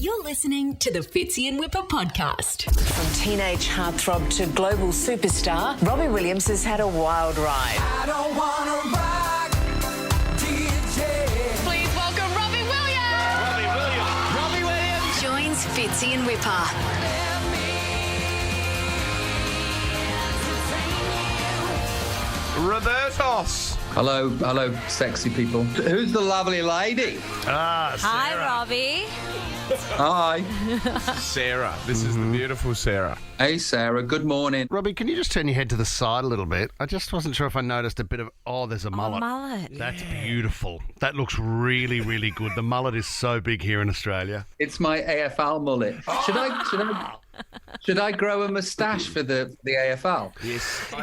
You're listening to the Fitzy and Wippa podcast. From teenage heartthrob to global superstar, Robbie Williams has had a wild ride. I don't wanna rock, DJ. Please welcome Robbie Williams. Robbie Williams. Joins Fitzy and Wippa. Robertos. Hello, sexy people. Who's the lovely lady? Sarah. Hi, Robbie. Hi. Sarah. This is the beautiful Sarah. Hey, Sarah. Good morning. Robbie, can you just turn your head to the side a little bit? I just wasn't sure if I noticed a bit of... Oh, there's a mullet. Mullet. That's beautiful. That looks really, really good. The mullet is so big here in Australia. It's my AFL mullet. Should I grow a moustache for the AFL? Yes.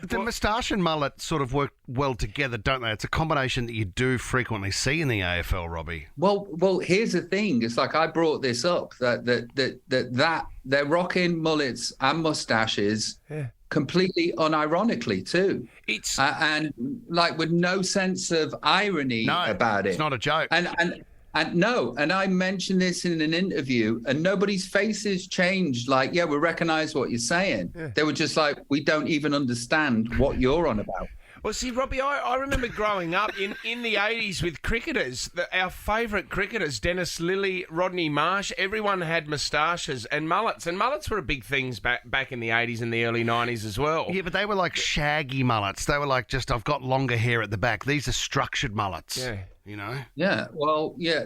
The moustache and mullet sort of work well together, don't they? It's a combination that you do frequently see in the AFL, Robbie. Well, here's the thing. It's like I brought this up that they're rocking mullets and moustaches completely unironically too. It's and like with no sense of irony about it. It's not a joke. And I mentioned this in an interview, and nobody's faces changed. Like, yeah, we recognise what you're saying. Yeah. They were just like, we don't even understand what you're on about. Well, see, Robbie, I remember growing up in the 80s with cricketers. Our favourite cricketers, Dennis Lilly, Rodney Marsh, everyone had moustaches and mullets. And mullets were a big thing back in the 80s and the early 90s as well. Yeah, but they were like shaggy mullets. They were like just, I've got longer hair at the back. These are structured mullets. Yeah. You know? Yeah, well, yeah.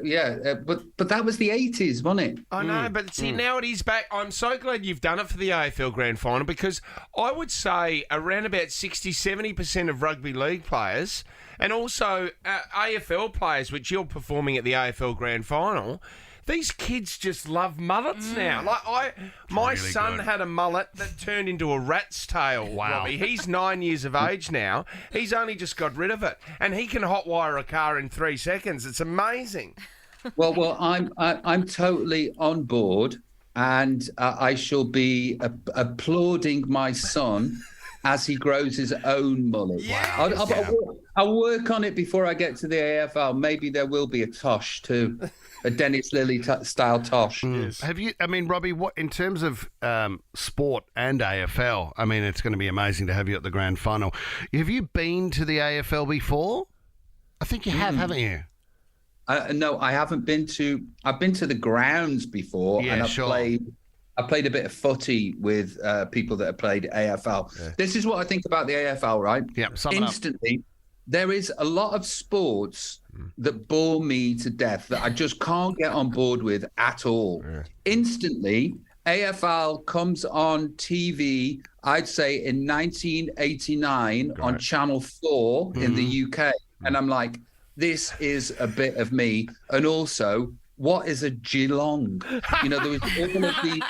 But that was the 80s, wasn't it? I know, but see, now it is back. I'm so glad you've done it for the AFL Grand Final, because I would say around about 60-70% of rugby league players and also AFL players, which you're performing at the AFL Grand Final, these kids just love mullets now. Like my really son good. had a mullet that turned into a rat's tail. Wow. Robbie. He's 9 years of age now. He's only just got rid of it, and he can hotwire a car in 3 seconds. It's amazing. Well, I'm totally on board, and I shall be applauding my son as he grows his own mullet. Yeah. I'll work on it before I get to the AFL. Maybe there will be a tosh too. A Dennis Lilly style tosh. Yes. Have you, I mean, Robbie, what in terms of sport and AFL, I mean, it's going to be amazing to have you at the grand final. Have you been to the AFL before? I think you have, haven't you? No, I haven't been to. I've been to the grounds before, Yeah, and I've sure. played a bit of footy with people that have played AFL. Yeah. This is what I think about the AFL, right? Yeah, sum it up. Instantly, there is a lot of sports that bore me to death that I just can't get on board with at all. Yeah. Instantly, AFL comes on TV, I'd say in 1989 on Channel 4 in the UK. And I'm like, this is a bit of me. And also, what is a Geelong? You know, there was all of these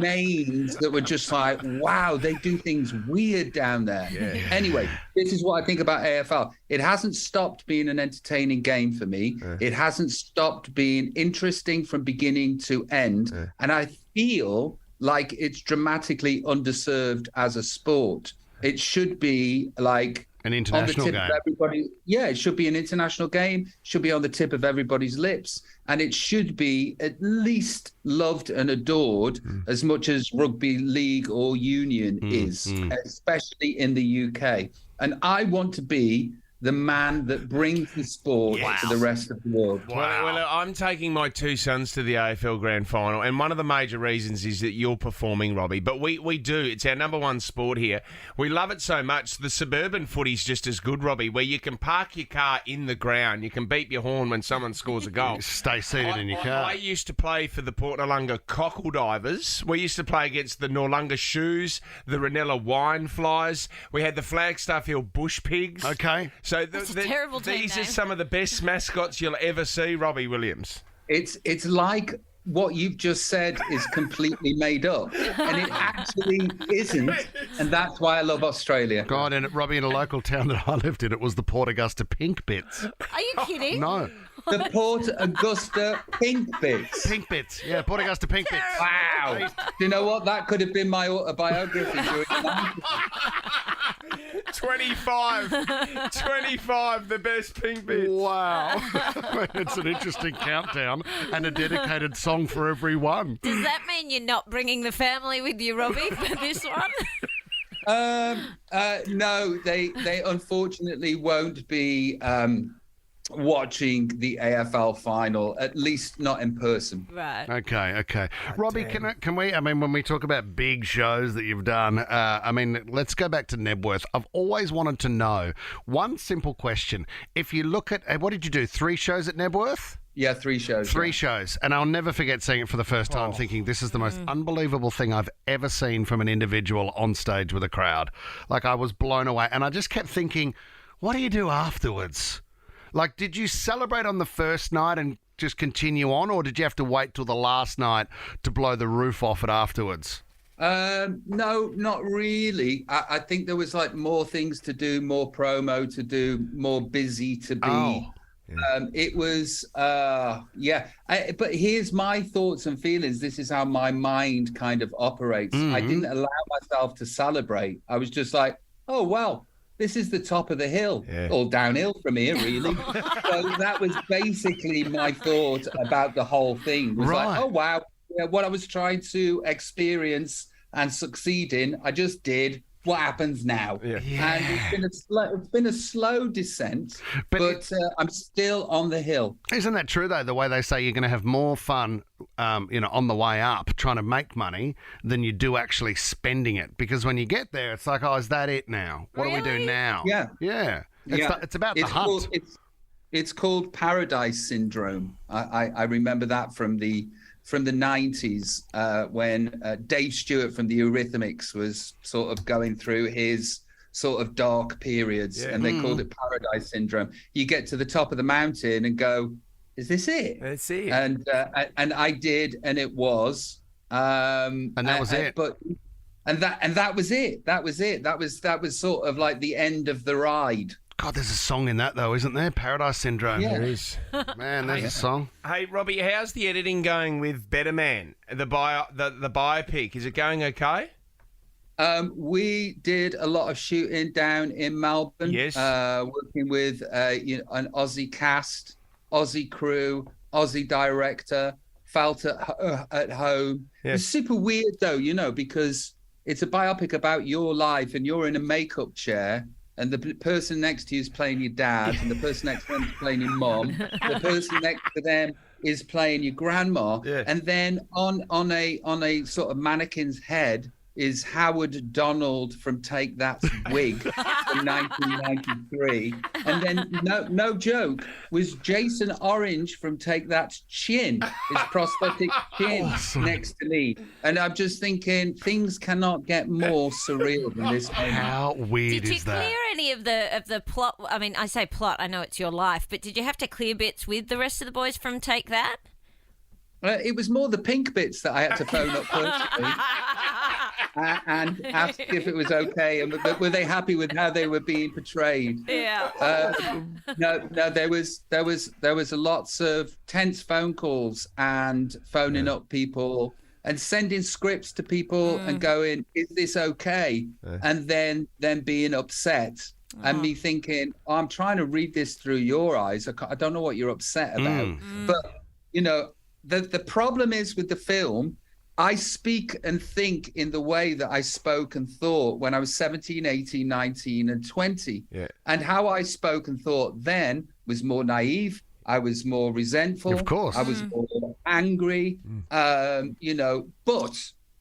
names that were just like, wow, they do things weird down there. Yeah. Anyway, this is what I think about AFL. It hasn't stopped being an entertaining game for me. It hasn't stopped being interesting from beginning to end. And I feel like it's dramatically underserved as a sport. It should be like An international on the tip game. of everybody. Yeah, it should be an international game. Should be on the tip of everybody's lips, and it should be at least loved and adored as much as rugby league or union is, especially in the UK. And I want to be the man that brings the sport to the rest of the world. Well, I'm taking my two sons to the AFL Grand Final, and one of the major reasons is that you're performing, Robbie. But we do. It's our number one sport here. We love it so much. The suburban footy's just as good, Robbie, where you can park your car in the ground. You can beep your horn when someone scores a goal. Stay seated in your car. I used to play for the Port Noarlunga Cockle Divers. We used to play against the Noarlunga Shoes, the Ranella Wine Flies. We had the Flagstaff Hill Bush Pigs. Okay. So That's a terrible team these are name. some of the best mascots you'll ever see, Robbie Williams. It's like what you've just said is completely made up, and it actually isn't. And that's why I love Australia. God, and Robbie, in a local town that I lived in, it was the Port Augusta Pink Bits. Are you kidding? No. The Port Augusta Pink Bits. Pink Bits. Yeah, Port Augusta Pink Bits. Wow. Do you know what? That could have been my autobiography during the 90s. 25, the best pink bits. Wow. It's an interesting countdown and a dedicated song for every one. Does that mean you're not bringing the family with you, Robbie, for this one? No, they unfortunately won't be watching the AFL final, at least not in person. Right. Okay. Robbie, can we, I mean, when we talk about big shows that you've done, I mean, let's go back to Nebworth. I've always wanted to know one simple question. If you look at, what did you do, 3 shows at Nebworth? Yeah, 3 shows. 3 shows. And I'll never forget seeing it for the first time, thinking this is the most unbelievable thing I've ever seen from an individual on stage with a crowd. Like, I was blown away. And I just kept thinking, what do you do afterwards? Like, did you celebrate on the first night and just continue on, or did you have to wait till the last night to blow the roof off it afterwards? No, not really. I think there was like more things to do, more promo to do, more busy to be. Oh. It was, but here's my thoughts and feelings. This is how my mind kind of operates. I didn't allow myself to celebrate. I was just like, oh, well, this is the top of the hill, or downhill from here, really. So that was basically my thought about the whole thing. It was like, oh, wow, what I was trying to experience and succeed in, I just did. What happens now? And it's been a slow descent, but I'm still on the hill. Isn't that true, though, the way they say you're going to have more fun, on the way up trying to make money than you do actually spending it? Because when you get there, it's like, oh, is that it now? What do we do now? Yeah. It's about the hunt. It's called Paradise Syndrome. I remember that from the 90s when Dave Stewart from the Eurythmics was sort of going through his sort of dark periods, and they called it Paradise Syndrome. You get to the top of the mountain and go, is this it? That's it. And I did, and it was. And that was it. And that was it. That was sort of like the end of the ride. God, there's a song in that, though, isn't there? Paradise Syndrome. Yeah. There is. Man, there's a song. Hey, Robbie, how's the editing going with Better Man, the biopic? Is it going okay? We did a lot of shooting down in Melbourne. Yes. Working with an Aussie cast, Aussie crew, Aussie director. Felt at home. Yeah. It's super weird, though, because it's a biopic about your life, and you're in a makeup chair. And the person next to you is playing your dad, and the person next to them is playing your mum. The person next to them is playing your grandma. Yeah. And then on a sort of mannequin's head is Howard Donald from Take That's wig from 1993. And then, no joke, was Jason Orange from Take That's chin, his prosthetic chin next to me. And I'm just thinking, things cannot get more surreal than this moment. How weird Did you is that? clear any of the plot? I mean, I say plot, I know it's your life, but did you have to clear bits with the rest of the boys from Take That? It was more the pink bits that I had to phone up personally and ask if it was okay, and were they happy with how they were being portrayed. No, there was a lots of tense phone calls and phoning up people and sending scripts to people and going, is this okay? And then being upset. And me thinking, I'm trying to read this through your eyes. I don't know what you're upset about. But, the problem is with the film, I speak and think in the way that I spoke and thought when I was 17, 18, 19 and 20. Yeah. And how I spoke and thought then was more naive. I was more resentful. Of course. I was more angry, but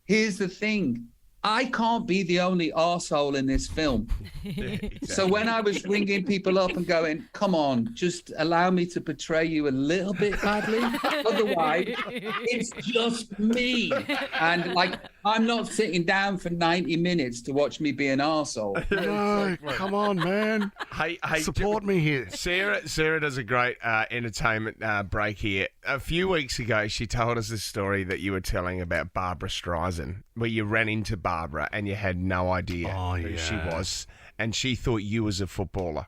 here's the thing. I can't be the only arsehole in this film. Exactly. So when I was ringing people up and going, come on, just allow me to portray you a little bit badly. Otherwise, it's just me. And I'm not sitting down for 90 minutes to watch me be an arsehole. No, come on, man. Hey, support me here. Sarah does a great entertainment break here. A few weeks ago, she told us this story that you were telling about Barbra Streisand, where you ran into Barbara and you had no idea who she was, and she thought you was a footballer.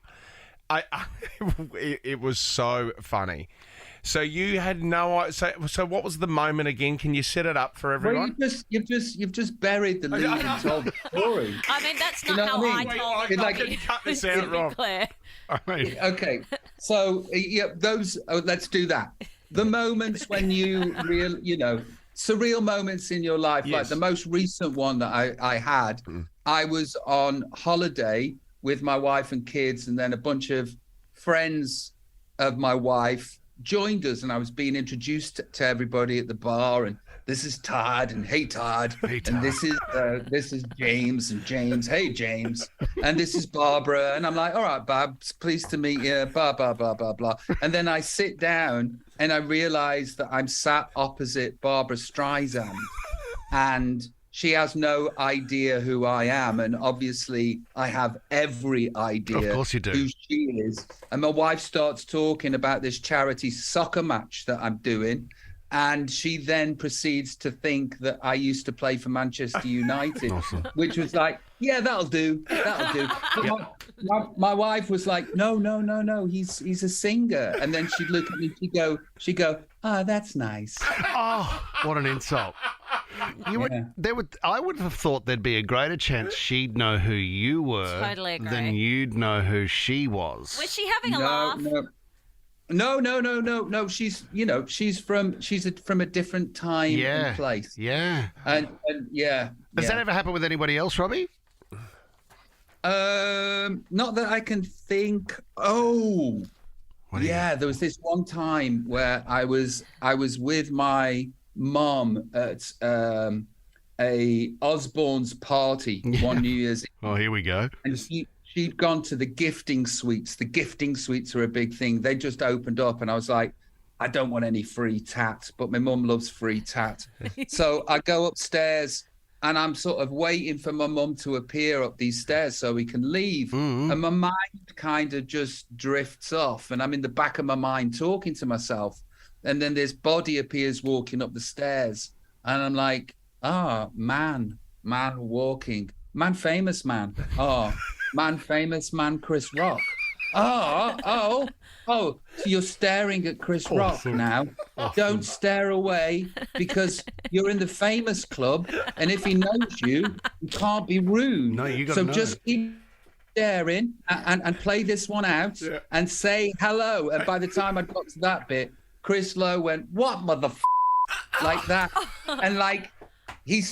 It was so funny. So you had no. So what was the moment again? Can you set it up for everyone? Well, you've just buried the lead and told the story. I mean, that's not You know how what I I mean? told It's it. like- I can cut this To out, be Rob. clear. I mean, Okay, so those. Let's do that. The moments when you surreal moments in your life, like Yes. the most recent one that I had. I was on holiday with my wife and kids, and then a bunch of friends of my wife joined us, and I was being introduced to everybody at the bar, and this is Todd, and hey Todd, and this is James, and James, hey James, and this is Barbara, and I'm like, all right, Bob, pleased to meet you, blah blah blah blah blah, and then I sit down and I realize that I'm sat opposite Barbra Streisand, and she has no idea who I am, and obviously I have every idea Of course you do. who she is. And my wife starts talking about this charity soccer match that I'm doing, and she then proceeds to think that I used to play for Manchester United, which was like, yeah, that'll do. But my wife was like, no, he's a singer. And then she'd look at me, she'd go, oh, that's nice. oh, what an insult. I would have thought there'd be a greater chance she'd know who you were Totally agree. than you'd know who she was. Was she having a laugh? No. She's from a different time and place. Yeah. And yeah. Has that ever happened with anybody else, Robbie? Not that I can think. Oh, yeah. There was this one time where I was with my mom at a Osborne's party one New Year's Eve. Oh, here we go. And she'd gone to the gifting suites. The gifting suites are a big thing. They just opened up, and I was like, I don't want any free tat, but my mum loves free tat. So I go upstairs, and I'm sort of waiting for my mum to appear up these stairs so we can leave. And my mind kind of just drifts off, and I'm in the back of my mind talking to myself. And then this body appears walking up the stairs, and I'm like, man walking. Man, famous man. Oh, man, famous man, Chris Rock. Oh, so you're staring at Chris Rock now. Don't stare away, because you're in the famous club, and if he knows you, you can't be rude. No, you gotta know. Just keep staring and play this one out and say hello. And by the time I got to that bit, Chris Lowe went, what like that. And like, he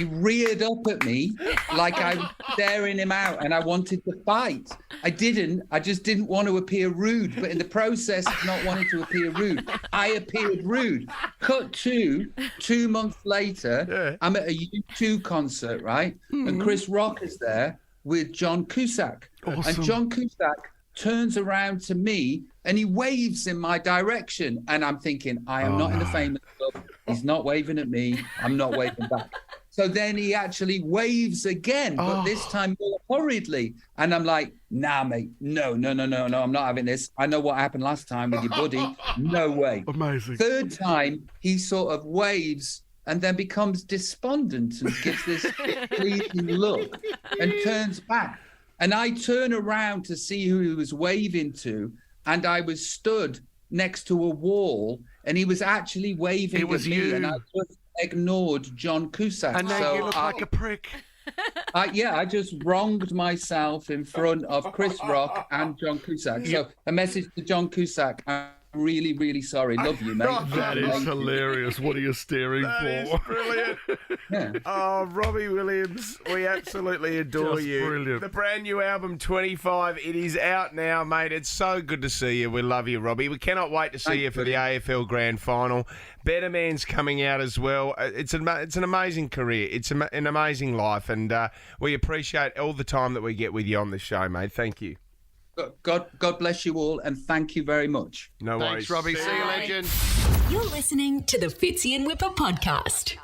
reared up at me like I was staring him out, and I wanted to fight. I just didn't want to appear rude, but in the process of not wanting to appear rude, I appeared rude. Cut to 2 months later, I'm at a U2 concert, right? And Chris Rock is there with John Cusack. Awesome. And John Cusack turns around to me and he waves in my direction, and I'm thinking, I am not in the famous club. He's not waving at me. I'm not waving back. So then he actually waves again, but this time more hurriedly. And I'm like, nah, mate, no, I'm not having this. I know what happened last time with your buddy. No way. Amazing. Third time, he sort of waves and then becomes despondent and gives this pleasing look and turns back. And I turn around to see who he was waving to, and I was stood next to a wall, and he was actually waving at me, you. and I just ignored John Cusack. And now you look like a prick. I just wronged myself in front of Chris Rock and John Cusack. So a message to John Cusack: I'm really, really sorry. Love you, mate. That is hilarious. What are you staring That is for? brilliant. Yeah. Oh, Robbie Williams, we absolutely adore Just you. brilliant. The brand new album, 25, it is out now, mate. It's so good to see you. We love you, Robbie. We cannot wait to see you for the AFL Grand Final. Better Man's coming out as well. It's an amazing career. It's an amazing life, and we appreciate all the time that we get with you on the show, mate. Thank you. God bless you all, and thank you very much. No worries. Thanks, Robbie. See you, legend. You're listening to the Fitzy and Wippa podcast.